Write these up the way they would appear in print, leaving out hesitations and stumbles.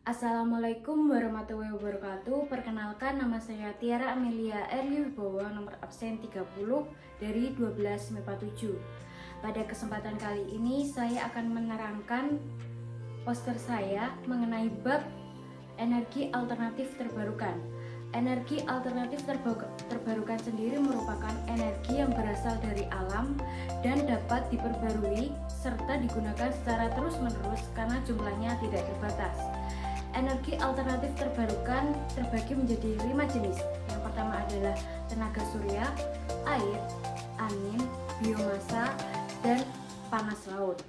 Assalamualaikum warahmatullahi wabarakatuh. Perkenalkan, nama saya Tiara Amelia Erliwibowo, nomor absen 30 dari 12 MIPA 7. Pada kesempatan kali ini saya akan menerangkan poster saya mengenai bab energi alternatif terbarukan. Energi alternatif terbarukan sendiri merupakan energi yang berasal dari alam dan dapat diperbarui serta digunakan secara terus-menerus karena jumlahnya tidak terbatas. Energi alternatif terbarukan terbagi menjadi 5 jenis. Yang pertama adalah tenaga surya, air, angin, biomasa, dan panas laut.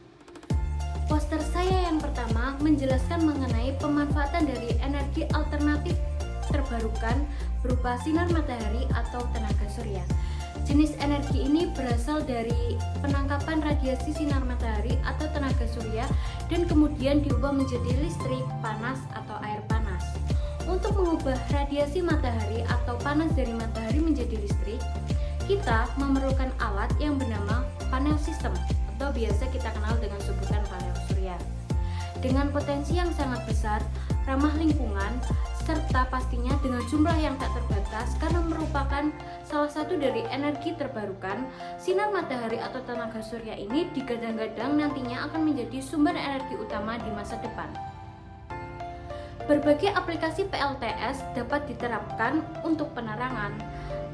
Poster saya yang pertama menjelaskan mengenai pemanfaatan dari energi alternatif terbarukan berupa sinar matahari atau tenaga surya. Jenis energi ini berasal dari penangkapan radiasi sinar matahari atau tenaga surya dan kemudian diubah menjadi listrik, panas, atau air panas. Untuk mengubah radiasi matahari atau panas dari matahari menjadi listrik, kita memerlukan alat yang bernama panel sistem atau biasa kita kenal dengan sebutan panel surya. Dengan potensi yang sangat besar, ramah lingkungan, serta pastinya dengan jumlah yang tak terbatas karena merupakan salah satu dari energi terbarukan, sinar matahari atau tenaga surya ini digadang-gadang nantinya akan menjadi sumber energi utama di masa depan. Berbagai aplikasi PLTS dapat diterapkan untuk penerangan,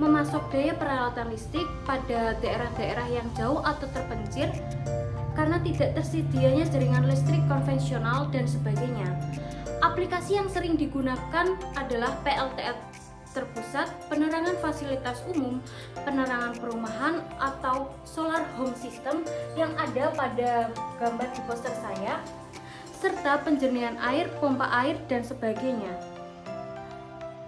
memasok daya peralatan listrik pada daerah-daerah yang jauh atau terpencil karena tidak tersedianya jaringan listrik konvensional dan sebagainya. Aplikasi yang sering digunakan adalah PLTS terpusat, penerangan fasilitas umum, penerangan perumahan, atau solar home system yang ada pada gambar di poster saya, serta penjernihan air, pompa air, dan sebagainya.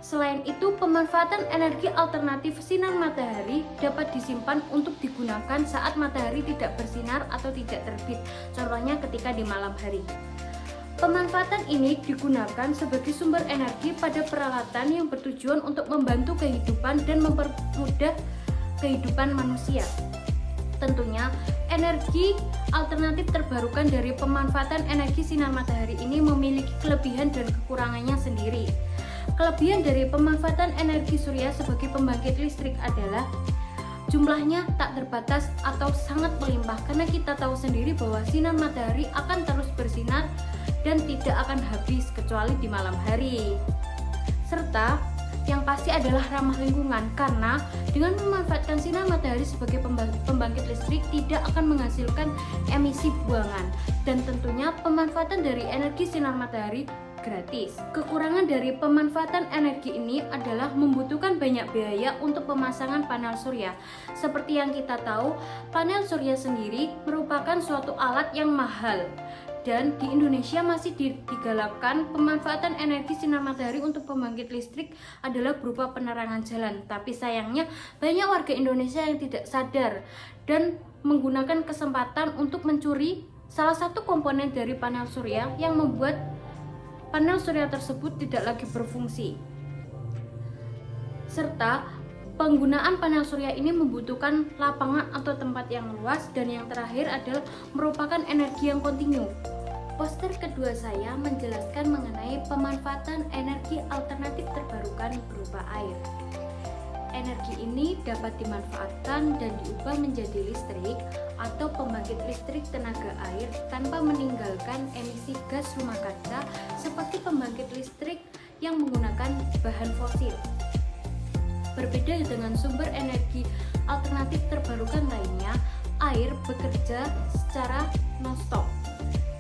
Selain itu, pemanfaatan energi alternatif sinar matahari dapat disimpan untuk digunakan saat matahari tidak bersinar atau tidak terbit, contohnya ketika di malam hari. Pemanfaatan ini digunakan sebagai sumber energi pada peralatan yang bertujuan untuk membantu kehidupan dan mempermudah kehidupan manusia. Tentunya, energi alternatif terbarukan dari pemanfaatan energi sinar matahari ini memiliki kelebihan dan kekurangannya sendiri. Kelebihan dari pemanfaatan energi surya sebagai pembangkit listrik adalah jumlahnya tak terbatas atau sangat melimpah karena kita tahu sendiri bahwa sinar matahari akan terus bersinar dan tidak akan habis kecuali di malam hari. Serta yang pasti adalah ramah lingkungan karena dengan memanfaatkan sinar matahari sebagai pembangkit listrik tidak akan menghasilkan emisi buangan dan tentunya pemanfaatan dari energi sinar matahari gratis. Kekurangan dari pemanfaatan energi ini adalah membutuhkan banyak biaya untuk pemasangan panel surya. Seperti yang kita tahu, panel surya sendiri merupakan suatu alat yang mahal. Dan di Indonesia masih digalakkan pemanfaatan energi sinar matahari untuk pembangkit listrik adalah berupa penerangan jalan. Tapi sayangnya banyak warga Indonesia yang tidak sadar dan menggunakan kesempatan untuk mencuri salah satu komponen dari panel surya yang membuat panel surya tersebut tidak lagi berfungsi. Serta penggunaan panel surya ini membutuhkan lapangan atau tempat yang luas dan yang terakhir adalah merupakan energi yang kontinu. Poster kedua saya menjelaskan mengenai pemanfaatan energi alternatif terbarukan berupa air. Energi ini dapat dimanfaatkan dan diubah menjadi listrik atau pembangkit listrik tenaga air tanpa meninggalkan emisi gas rumah kaca seperti pembangkit listrik yang menggunakan bahan fosil. Berbeda dengan sumber energi alternatif terbarukan lainnya, air bekerja secara non-stop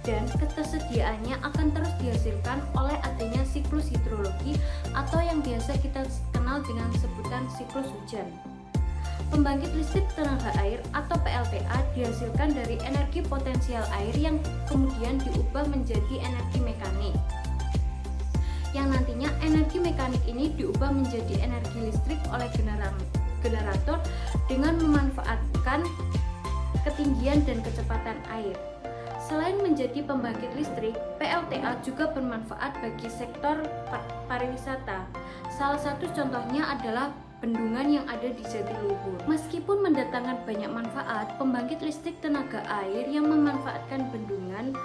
dan ketersediaannya akan terus dihasilkan oleh adanya siklus hidrologi atau yang biasa kita kenal dengan sebutan siklus hujan. Pembangkit listrik tenaga air atau PLTA dihasilkan dari energi potensial air yang kemudian diubah menjadi energi mekanik. Yang nantinya energi mekanik ini diubah menjadi energi listrik oleh generator dengan memanfaatkan ketinggian dan kecepatan air. Selain menjadi pembangkit listrik, PLTA juga bermanfaat bagi sektor pariwisata. Salah satu contohnya adalah bendungan yang ada di Jatiluhur. Meskipun mendatangkan banyak manfaat, pembangkit listrik tenaga air yang memanfaatkan bendungan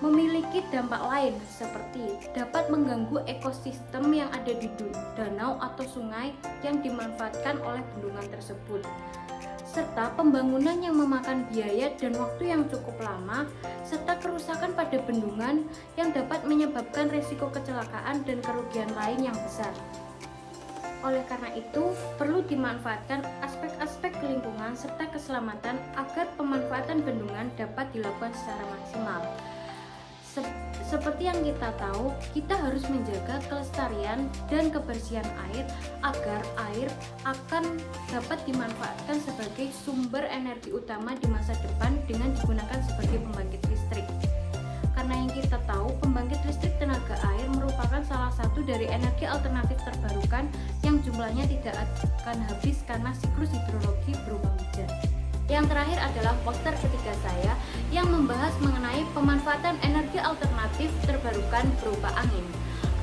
memiliki dampak lain seperti dapat mengganggu ekosistem yang ada di danau atau sungai yang dimanfaatkan oleh bendungan tersebut, serta pembangunan yang memakan biaya dan waktu yang cukup lama, serta kerusakan pada bendungan yang dapat menyebabkan risiko kecelakaan dan kerugian lain yang besar. Oleh karena itu, perlu dimanfaatkan aspek-aspek lingkungan serta keselamatan agar pemanfaatan bendungan dapat dilakukan secara maksimal. Seperti yang kita tahu, kita harus menjaga kelestarian dan kebersihan air agar air akan dapat dimanfaatkan sebagai sumber energi utama di masa depan dengan digunakan sebagai pembangkit listrik. Karena yang kita tahu, pembangkit listrik tenaga air merupakan salah satu dari energi alternatif terbarukan yang jumlahnya tidak akan habis karena siklus hidrologi berupa hujan. Yang terakhir adalah poster ketiga saya yang membahas mengenai pemanfaatan energi alternatif terbarukan berupa angin.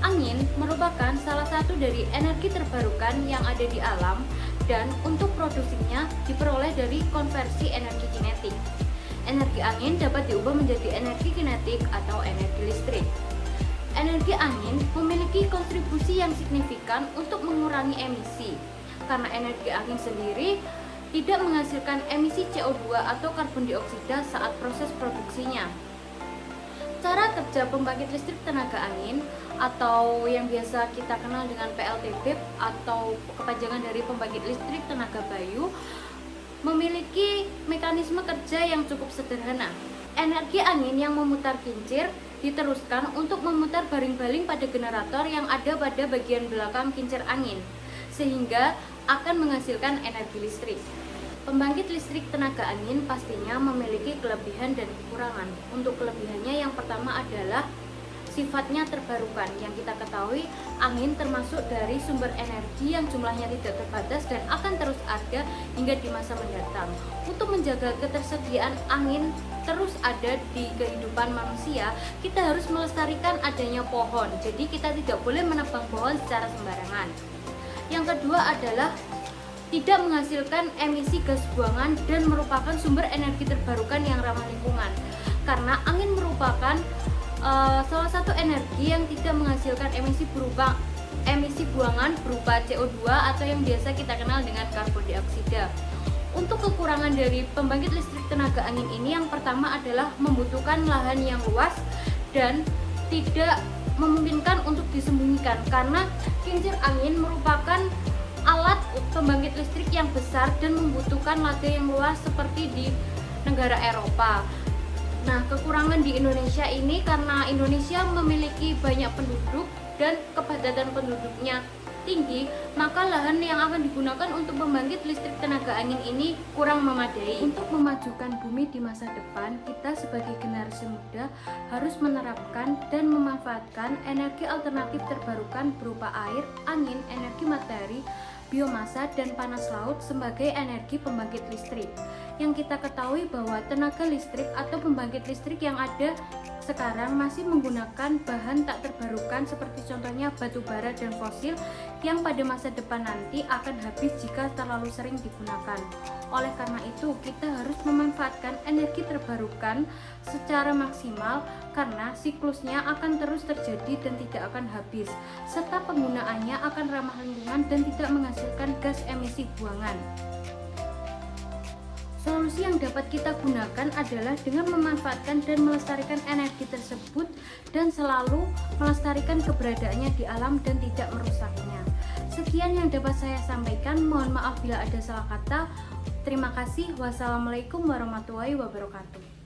Angin merupakan salah satu dari energi terbarukan yang ada di alam dan untuk produksinya diperoleh dari konversi energi kinetik. Energi angin dapat diubah menjadi energi kinetik atau energi listrik. Energi angin memiliki kontribusi yang signifikan untuk mengurangi emisi, karena energi angin sendiri tidak menghasilkan emisi CO2 atau karbon dioksida saat proses produksinya. Cara kerja pembangkit listrik tenaga angin atau yang biasa kita kenal dengan PLTB atau kepanjangan dari pembangkit listrik tenaga bayu memiliki mekanisme kerja yang cukup sederhana. Energi angin yang memutar kincir diteruskan untuk memutar baling-baling pada generator yang ada pada bagian belakang kincir angin, sehingga akan menghasilkan energi listrik. Pembangkit listrik tenaga angin pastinya memiliki kelebihan dan kekurangan. Untuk kelebihannya yang pertama adalah sifatnya terbarukan. Yang kita ketahui, angin termasuk dari sumber energi yang jumlahnya tidak terbatas dan akan terus ada hingga di masa mendatang. Untuk menjaga ketersediaan angin terus ada di kehidupan manusia, kita harus melestarikan adanya pohon. Jadi kita tidak boleh menebang pohon secara sembarangan. Yang kedua adalah tidak menghasilkan emisi gas buangan dan merupakan sumber energi terbarukan yang ramah lingkungan. Karena angin merupakan salah satu energi yang tidak menghasilkan emisi buangan berupa CO2 atau yang biasa kita kenal dengan karbon dioksida. Untuk kekurangan dari pembangkit listrik tenaga angin ini, yang pertama adalah membutuhkan lahan yang luas dan tidak memungkinkan untuk disembunyikan karena kincir angin merupakan alat pembangkit listrik yang besar dan membutuhkan laga yang luas seperti di negara Eropa. Nah, kekurangan di Indonesia ini karena Indonesia memiliki banyak penduduk dan kepadatan penduduknya tinggi, maka lahan yang akan digunakan untuk membangkit listrik tenaga angin ini kurang memadai. Untuk memajukan bumi di masa depan, kita sebagai generasi muda harus menerapkan dan memanfaatkan energi alternatif terbarukan berupa air, angin, energi matahari, biomasa, dan panas laut sebagai energi pembangkit listrik. Yang kita ketahui bahwa tenaga listrik atau pembangkit listrik yang ada sekarang masih menggunakan bahan tak terbarukan seperti contohnya batu bara dan fosil yang pada masa depan nanti akan habis jika terlalu sering digunakan. Oleh karena itu, kita harus memanfaatkan energi terbarukan secara maksimal karena siklusnya akan terus terjadi dan tidak akan habis, serta penggunaannya akan ramah lingkungan dan tidak menghasilkan gas emisi buangan. Solusi yang dapat kita gunakan adalah dengan memanfaatkan dan melestarikan energi tersebut dan selalu melestarikan keberadaannya di alam dan tidak merusaknya. Sekian yang dapat saya sampaikan, mohon maaf bila ada salah kata. Terima kasih. Wassalamualaikum warahmatullahi wabarakatuh.